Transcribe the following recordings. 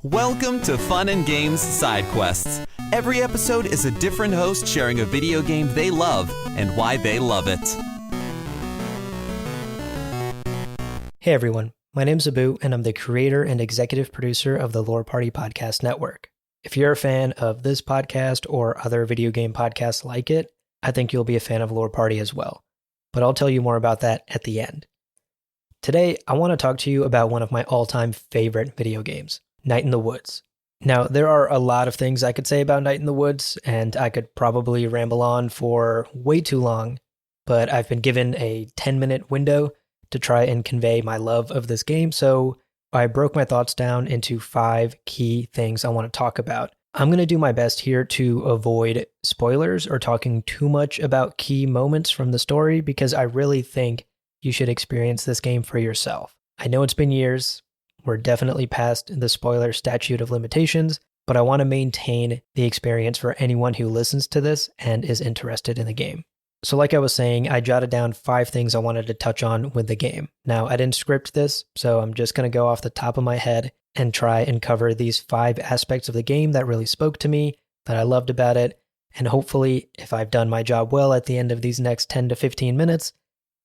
Welcome to Fun and Games Side Quests. Every episode is a different host sharing a video game they love and why they love it. Hey everyone, my name's Abu and I'm the creator and executive producer of the Lore Party Podcast Network. If you're a fan of this podcast or other video game podcasts like it, I think you'll be a fan of Lore Party as well. But I'll tell you more about that at the end. Today, I want to talk to you about one of my all-time favorite video games, Night in the Woods. Now, there are a lot of things I could say about Night in the Woods, and I could probably ramble on for way too long, but I've been given a 10-minute window to try and convey my love of this game, so I broke my thoughts down into 5 key things I want to talk about. I'm going to do my best here to avoid spoilers or talking too much about key moments from the story because I really think you should experience this game for yourself. I know it's been years. We're definitely past the spoiler statute of limitations, but I want to maintain the experience for anyone who listens to this and is interested in the game. So like I was saying, I jotted down 5 things I wanted to touch on with the game. Now, I didn't script this, so I'm just going to go off the top of my head and try and cover these 5 aspects of the game that really spoke to me, that I loved about it, and hopefully, if I've done my job well at the end of these next 10 to 15 minutes,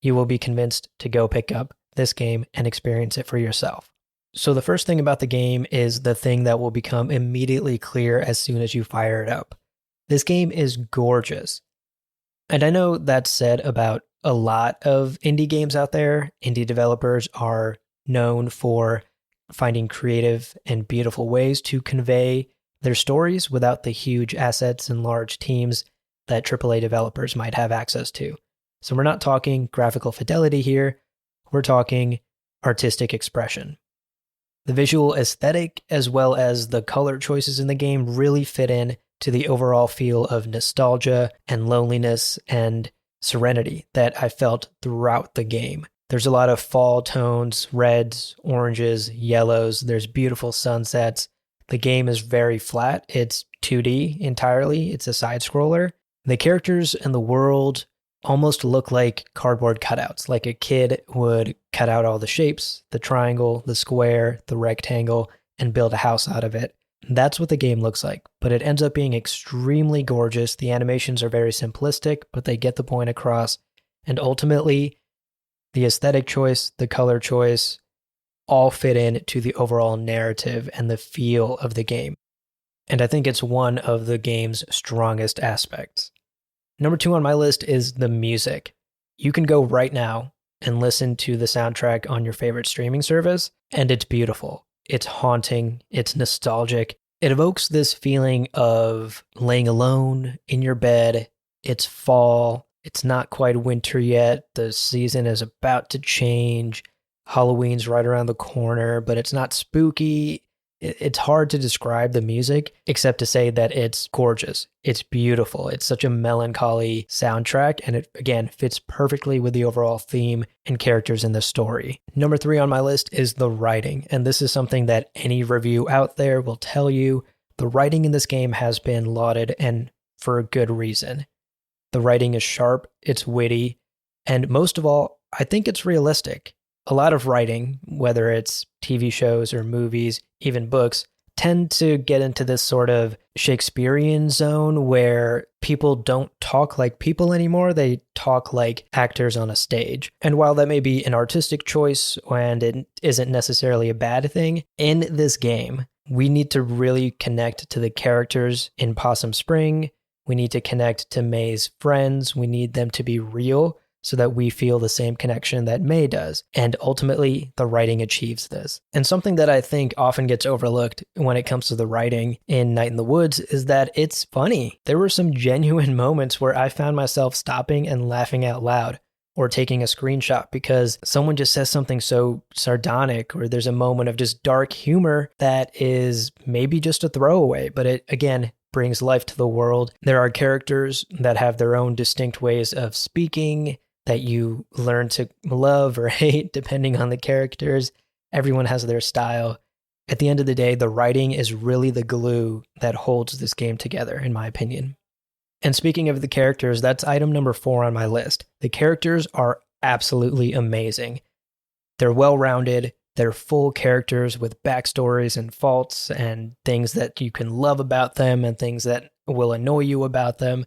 you will be convinced to go pick up this game and experience it for yourself. So the first thing about the game is the thing that will become immediately clear as soon as you fire it up. This game is gorgeous. And I know that's said about a lot of indie games out there. Indie developers are known for finding creative and beautiful ways to convey their stories without the huge assets and large teams that AAA developers might have access to. So we're not talking graphical fidelity here, we're talking artistic expression. The visual aesthetic as well as the color choices in the game really fit in to the overall feel of nostalgia and loneliness and serenity that I felt throughout the game. There's a lot of fall tones, reds, oranges, yellows, there's beautiful sunsets. The game is very flat, it's 2D entirely, it's a side-scroller. The characters and the world almost look like cardboard cutouts, like a kid would cut out all the shapes, the triangle, the square, the rectangle, and build a house out of it. That's what the game looks like, but it ends up being extremely gorgeous. The animations are very simplistic, but they get the point across, and ultimately, the aesthetic choice, the color choice, all fit in to the overall narrative and the feel of the game. And I think it's one of the game's strongest aspects. Number 2 on my list is the music. You can go right now and listen to the soundtrack on your favorite streaming service, and it's beautiful. It's haunting, it's nostalgic. It evokes this feeling of laying alone in your bed. It's fall, it's not quite winter yet, the season is about to change. Halloween's right around the corner, but it's not spooky. It's hard to describe the music except to say that it's gorgeous. It's beautiful. It's such a melancholy soundtrack, and it, again, fits perfectly with the overall theme and characters in the story. Number 3 on my list is the writing, and this is something that any review out there will tell you. The writing in this game has been lauded, and for a good reason. The writing is sharp, it's witty, and most of all, I think it's realistic. A lot of writing, whether it's TV shows or movies, even books, tend to get into this sort of Shakespearean zone where people don't talk like people anymore. They talk like actors on a stage. And while that may be an artistic choice and it isn't necessarily a bad thing, in this game, we need to really connect to the characters in Possum Spring. We need to connect to May's friends. We need them to be real, so that we feel the same connection that May does. And ultimately, the writing achieves this. And something that I think often gets overlooked when it comes to the writing in Night in the Woods is that it's funny. There were some genuine moments where I found myself stopping and laughing out loud or taking a screenshot because someone just says something so sardonic, or there's a moment of just dark humor that is maybe just a throwaway, but it, again, brings life to the world. There are characters that have their own distinct ways of speaking that you learn to love or hate depending on the characters. Everyone has their style. At the end of the day, the writing is really the glue that holds this game together, in my opinion. And speaking of the characters, that's item number 4 on my list. The characters are absolutely amazing. They're well-rounded, They're full characters with backstories and faults and things that you can love about them and things that will annoy you about them.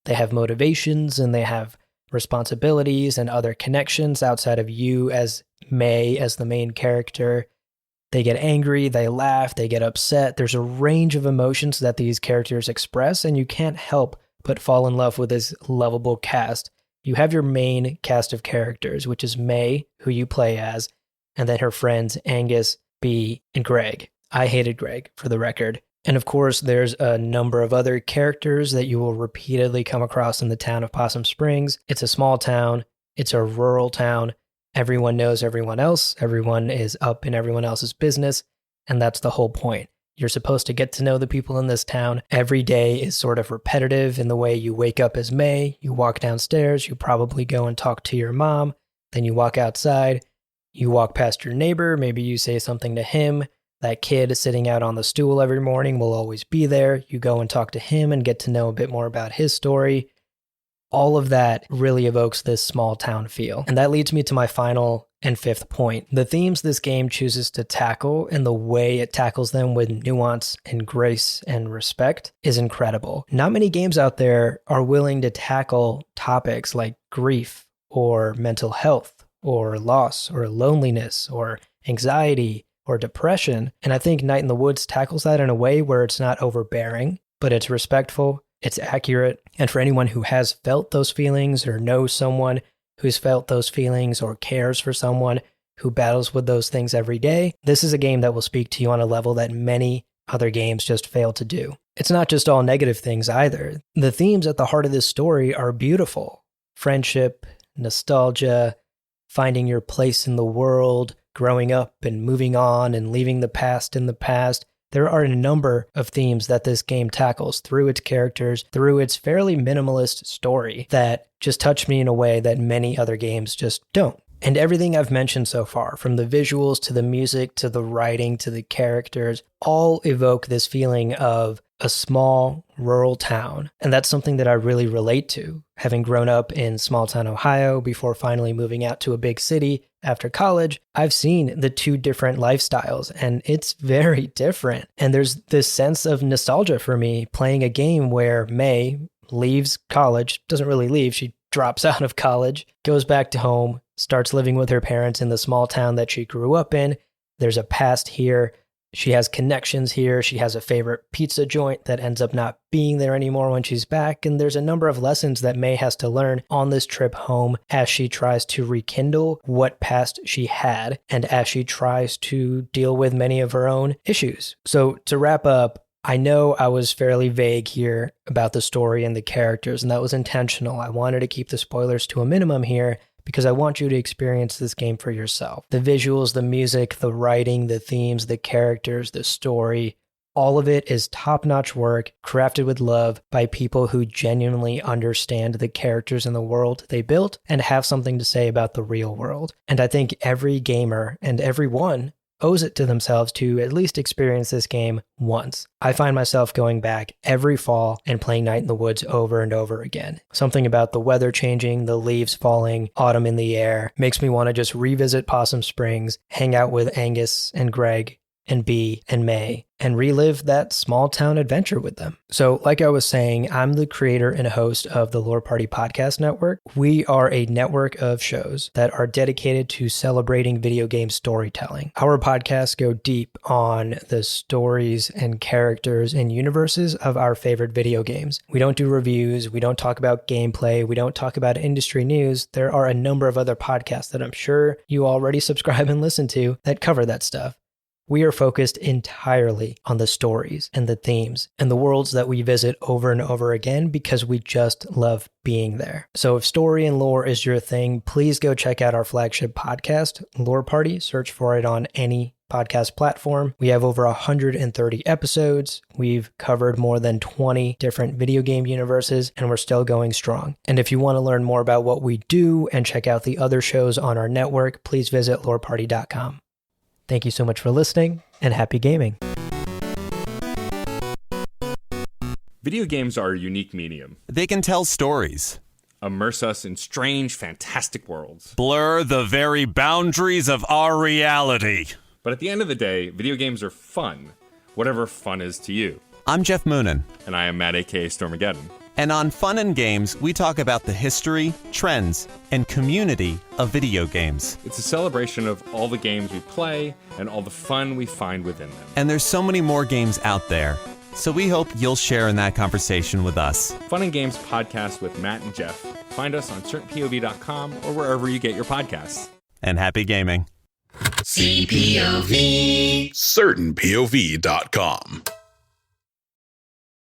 They have motivations and they have responsibilities and other connections outside of you as May, as the main character. They get angry, they laugh, they get upset. There's a range of emotions that these characters express, and you can't help but fall in love with this lovable cast. You have your main cast of characters, which is May, who you play as, and then her friends Angus, Bee, and Greg. I hated Greg, for the record. And of course, there's a number of other characters that you will repeatedly come across in the town of Possum Springs. It's a small town. It's a rural town. Everyone knows everyone else. Everyone is up in everyone else's business. And that's the whole point. You're supposed to get to know the people in this town. Every day is sort of repetitive in the way you wake up as May. You walk downstairs. You probably go and talk to your mom. Then you walk outside. You walk past your neighbor. Maybe you say something to him. That kid sitting out on the stool every morning will always be there. You go and talk to him and get to know a bit more about his story. All of that really evokes this small town feel. And that leads me to my final and fifth point. The themes this game chooses to tackle and the way it tackles them with nuance and grace and respect is incredible. Not many games out there are willing to tackle topics like grief or mental health or loss or loneliness or anxiety or depression. And I think Night in the Woods tackles that in a way where it's not overbearing, but it's respectful, it's accurate. And for anyone who has felt those feelings or knows someone who's felt those feelings or cares for someone who battles with those things every day, this is a game that will speak to you on a level that many other games just fail to do. It's not just all negative things either. The themes at the heart of this story are beautiful. Friendship, nostalgia, finding your place in the world, growing up and moving on and leaving the past in the past. There are a number of themes that this game tackles through its characters, through its fairly minimalist story that just touch me in a way that many other games just don't. And everything I've mentioned so far, from the visuals to the music to the writing to the characters, all evoke this feeling of a small rural town. And that's something that I really relate to. Having grown up in small town Ohio before finally moving out to a big city after college, I've seen the two different lifestyles and it's very different. And there's this sense of nostalgia for me playing a game where May leaves college, doesn't really leave, she drops out of college, goes back to home, starts living with her parents in the small town that she grew up in. There's a past here. She has connections here. She has a favorite pizza joint that ends up not being there anymore when she's back. And there's a number of lessons that May has to learn on this trip home as she tries to rekindle what past she had and as she tries to deal with many of her own issues. So to wrap up, I know I was fairly vague here about the story and the characters, and that was intentional. I wanted to keep the spoilers to a minimum here because I want you to experience this game for yourself. The visuals, the music, the writing, the themes, the characters, the story, all of it is top-notch work crafted with love by people who genuinely understand the characters in the world they built and have something to say about the real world. And I think every gamer and everyone owes it to themselves to at least experience this game once. I find myself going back every fall and playing Night in the Woods over and over again. Something about the weather changing, the leaves falling, autumn in the air, makes me want to just revisit Possum Springs, hang out with Angus and Greg and Bee and May, and relive that small town adventure with them. So like I was saying, I'm the creator and host of the Lore Party Podcast Network. We are a network of shows that are dedicated to celebrating video game storytelling. Our podcasts go deep on the stories and characters and universes of our favorite video games. We don't do reviews. We don't talk about gameplay. We don't talk about industry news. There are a number of other podcasts that I'm sure you already subscribe and listen to that cover that stuff. We are focused entirely on the stories and the themes and the worlds that we visit over and over again because we just love being there. So if story and lore is your thing, please go check out our flagship podcast, Lore Party. Search for it on any podcast platform. We have over 130 episodes. We've covered more than 20 different video game universes, and we're still going strong. And if you want to learn more about what we do and check out the other shows on our network, please visit loreparty.com. Thank you so much for listening, and happy gaming. Video games are a unique medium. They can tell stories. immerse us in strange, fantastic worlds. Blur the very boundaries of our reality. But at the end of the day, video games are fun, whatever fun is to you. I'm Jeff Moonen. And I am Matt, a.k.a. Stormageddon. And on Fun and Games, we talk about the history, trends, and community of video games. It's a celebration of all the games we play and all the fun we find within them. And there's so many more games out there. So we hope you'll share in that conversation with us. Fun and Games podcast with Matt and Jeff. Find us on certainpov.com or wherever you get your podcasts. And happy gaming. CPOV. certainpov.com.